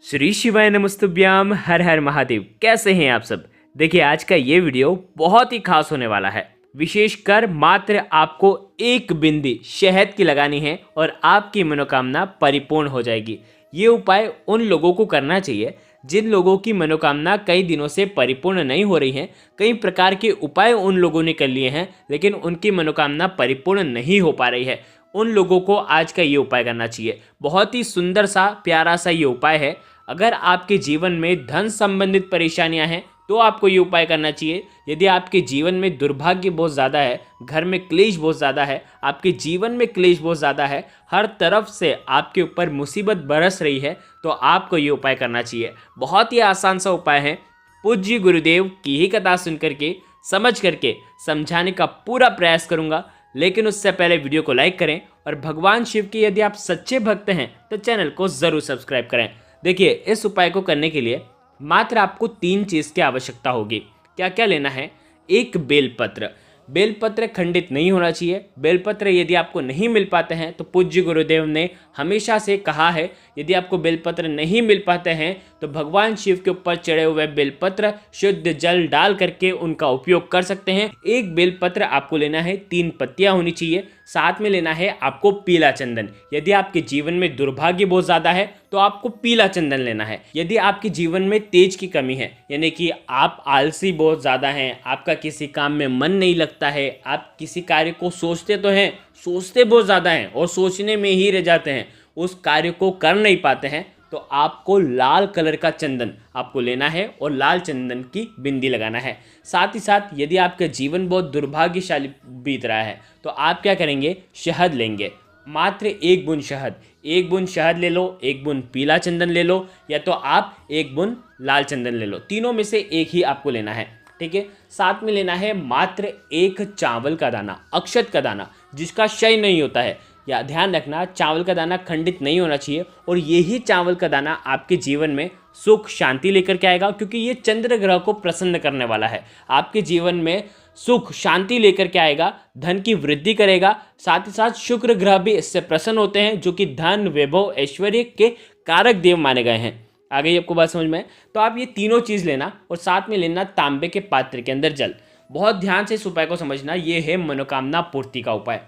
श्री शिवाय नमस्तुभ्याम। हर हर महादेव। कैसे हैं आप सब। देखिए आज का ये वीडियो बहुत ही खास होने वाला है। विशेषकर मात्र आपको एक बिंदी शहद की लगानी है और आपकी मनोकामना परिपूर्ण हो जाएगी। ये उपाय उन लोगों को करना चाहिए जिन लोगों की मनोकामना कई दिनों से परिपूर्ण नहीं हो रही है। कई प्रकार के उपाय उन लोगों ने कर लिए हैं लेकिन उनकी मनोकामना परिपूर्ण नहीं हो पा रही है। उन लोगों को आज का ये उपाय करना चाहिए। बहुत ही सुंदर सा प्यारा सा ये उपाय है। अगर आपके जीवन में धन संबंधित परेशानियां हैं तो आपको ये उपाय करना चाहिए। यदि आपके जीवन में दुर्भाग्य बहुत ज़्यादा है, घर में क्लेश बहुत ज़्यादा है, आपके जीवन में क्लेश बहुत ज़्यादा है, हर तरफ से आपके ऊपर मुसीबत बरस रही है, तो आपको ये उपाय करना चाहिए। बहुत ही आसान सा उपाय है। पूज्य गुरुदेव की ही कथा सुन करके समझ करके समझाने का पूरा प्रयास करूँगा, लेकिन उससे पहले वीडियो को लाइक करें और भगवान शिव के यदि आप सच्चे भक्त हैं तो चैनल को ज़रूर सब्सक्राइब करें। देखिए इस उपाय को करने के लिए मात्र आपको 3 चीज़ की आवश्यकता होगी। क्या क्या लेना है? एक बेलपत्र। बेलपत्र खंडित नहीं होना चाहिए। बेलपत्र यदि आपको नहीं मिल पाते हैं तो पूज्य गुरुदेव ने हमेशा से कहा है, यदि आपको बेलपत्र नहीं मिल पाते हैं तो भगवान शिव के ऊपर चढ़े हुए बेलपत्र शुद्ध जल डाल करके उनका उपयोग कर सकते हैं। एक बेलपत्र आपको लेना है, 3 पत्तियां होनी चाहिए। साथ में लेना है आपको पीला चंदन। यदि आपके जीवन में दुर्भाग्य बहुत ज़्यादा है तो आपको पीला चंदन लेना है। यदि आपके जीवन में तेज की कमी है, यानी कि आप आलसी बहुत ज़्यादा हैं, आपका किसी काम में मन नहीं लगता है, आप किसी कार्य को सोचते तो हैं, सोचते बहुत ज़्यादा हैं और सोचने में ही रह जाते हैं, उस कार्य को कर नहीं पाते हैं, तो आपको लाल कलर का चंदन आपको लेना है और लाल चंदन की बिंदी लगाना है। साथ ही साथ यदि आपका जीवन बहुत दुर्भाग्यशाली बीत रहा है तो आप क्या करेंगे? शहद लेंगे। मात्र 1 बूंद शहद। 1 बूंद शहद ले लो, 1 बूंद पीला चंदन ले लो, या तो आप 1 बूंद लाल चंदन ले लो। तीनों में से एक ही आपको लेना है, ठीक है। साथ में लेना है मात्र 1 चावल का दाना, अक्षत का दाना, जिसका क्षय नहीं होता है। या ध्यान रखना, चावल का दाना खंडित नहीं होना चाहिए और यही चावल का दाना आपके जीवन में सुख शांति लेकर के आएगा, क्योंकि ये चंद्र ग्रह को प्रसन्न करने वाला है। आपके जीवन में सुख शांति लेकर के आएगा, धन की वृद्धि करेगा। साथ ही साथ शुक्र ग्रह भी इससे प्रसन्न होते हैं, जो कि धन वैभव ऐश्वर्य के कारक देव माने गए हैं। आ गई आपको बात समझ में? तो आप ये तीनों चीज़ लेना और साथ में लेना तांबे के पात्र के अंदर जल। बहुत ध्यान से इस उपाय को समझना, ये है मनोकामना पूर्ति का उपाय।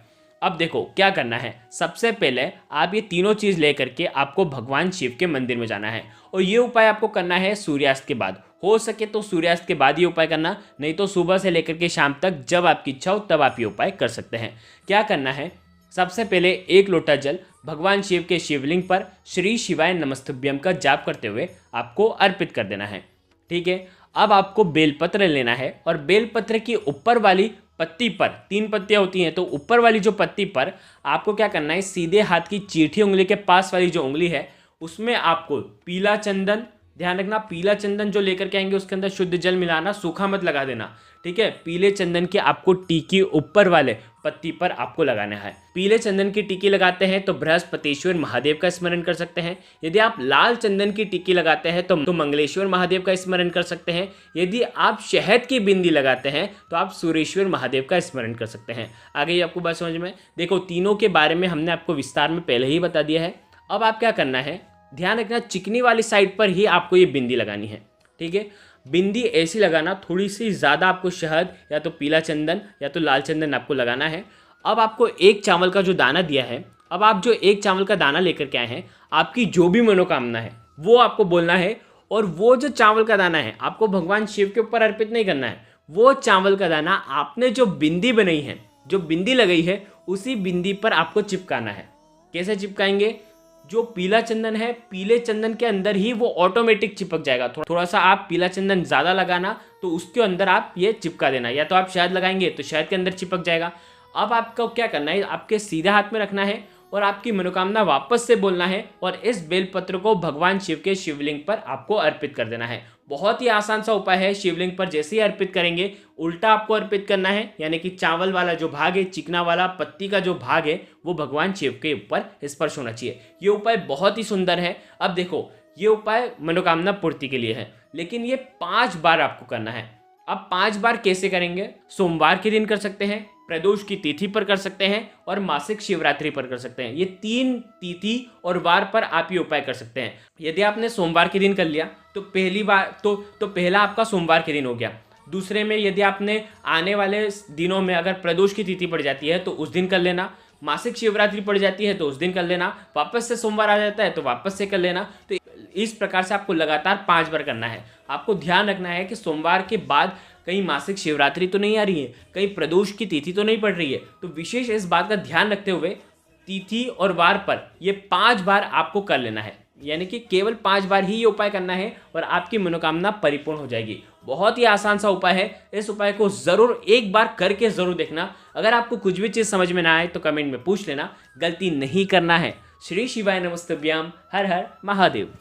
अब देखो क्या करना है। सबसे पहले आप ये तीनों चीज़ लेकर के आपको भगवान शिव के मंदिर में जाना है और ये उपाय आपको करना है सूर्यास्त के बाद। हो सके तो सूर्यास्त के बाद ये उपाय करना, नहीं तो सुबह से लेकर के शाम तक जब आपकी इच्छा हो तब आप ये उपाय कर सकते हैं। क्या करना है? सबसे पहले 1 लोटा जल भगवान शिव के शिवलिंग पर श्री शिवाय नमस्तुभ्यम का जाप करते हुए आपको अर्पित कर देना है, ठीक है। अब आपको बेलपत्र लेना है और बेलपत्र की ऊपर वाली पत्ती पर 3 पत्तियां होती हैं, तो ऊपर वाली जो पत्ती पर आपको क्या करना है? सीधे हाथ की चीठी उंगली के पास वाली जो उंगली है उसमें आपको पीला चंदन, ध्यान रखना पीला चंदन जो लेकर के आएंगे उसके अंदर शुद्ध जल मिलाना, सूखा मत लगा देना, ठीक है। पीले चंदन की आपको टीकी ऊपर वाले पत्ती पर आपको लगाना है। पीले चंदन की टीकी लगाते हैं तो बृहस्पतिश्वर महादेव का स्मरण कर सकते हैं। यदि आप लाल चंदन की टीकी लगाते हैं तो मंगलेश्वर महादेव का स्मरण कर सकते हैं। यदि आप शहद की बिंदी लगाते हैं तो आप सूर्येश्वर महादेव का स्मरण कर सकते हैं। आगे आपको बात समझ में? देखो तीनों के बारे में हमने आपको विस्तार में पहले ही बता दिया है। अब आप क्या करना है? ध्यान रखना चिकनी वाली साइड पर ही आपको ये बिंदी लगानी है, ठीक है। बिंदी ऐसी लगाना, थोड़ी सी ज़्यादा आपको शहद या तो पीला चंदन या तो लाल चंदन आपको लगाना है। अब आपको 1 चावल का जो दाना दिया है, अब आप जो 1 चावल का दाना लेकर के आए हैं, आपकी जो भी मनोकामना है वो आपको बोलना है और वो जो चावल का दाना है आपको भगवान शिव के ऊपर अर्पित नहीं करना है। वो चावल का दाना आपने जो बिंदी बनाई है, जो बिंदी लगाई है, उसी बिंदी पर आपको चिपकाना है। कैसे चिपकाएंगे? जो पीला चंदन है, पीले चंदन के अंदर ही वो ऑटोमेटिक चिपक जाएगा। थोड़ा सा आप पीला चंदन ज़्यादा लगाना तो उसके अंदर आप ये चिपका देना, या तो आप शहद लगाएंगे तो शहद के अंदर चिपक जाएगा। अब आपको क्या करना है? आपके सीधे हाथ में रखना है और आपकी मनोकामना वापस से बोलना है और इस बेलपत्र को भगवान शिव के शिवलिंग पर आपको अर्पित कर देना है। बहुत ही आसान सा उपाय है। शिवलिंग पर जैसे ही अर्पित करेंगे उल्टा आपको अर्पित करना है, यानी कि चावल वाला जो भाग है, चिकना वाला पत्ती का जो भाग है, वो भगवान शिव के ऊपर स्पर्श होना चाहिए। ये उपाय बहुत ही सुंदर है। अब देखो ये उपाय मनोकामना पूर्ति के लिए है, लेकिन ये 5 बार आपको करना है। अब 5 बार कैसे करेंगे? सोमवार के दिन कर सकते हैं, प्रदोष की तिथि पर कर सकते हैं और मासिक शिवरात्रि पर कर सकते हैं। ये 3 तिथि और वार पर आप ये उपाय कर सकते हैं। यदि आपने सोमवार के दिन कर लिया तो पहली बार तो पहला आपका सोमवार के दिन हो गया। दूसरे में यदि आपने आने वाले दिनों में अगर प्रदोष की तिथि पड़ जाती है तो उस दिन कर लेना, मासिक शिवरात्रि पड़ जाती है तो उस दिन कर लेना, वापस से सोमवार आ जाता है तो वापस से कर लेना। तो इस प्रकार से आपको लगातार 5 बार करना है। आपको ध्यान रखना है कि सोमवार के बाद कहीं मासिक शिवरात्रि तो नहीं आ रही है, कहीं प्रदोष की तिथि तो नहीं पड़ रही है। तो विशेष इस बात का ध्यान रखते हुए तिथि और वार पर ये 5 बार आपको कर लेना है, यानी कि केवल 5 बार ही ये उपाय करना है और आपकी मनोकामना परिपूर्ण हो जाएगी। बहुत ही आसान सा उपाय है। इस उपाय को जरूर एक बार करके जरूर देखना। अगर आपको कुछ भी चीज़ समझ में ना आए तो कमेंट में पूछ लेना, गलती नहीं करना है। श्री शिवाय नमस्तुभ्याम। हर हर महादेव।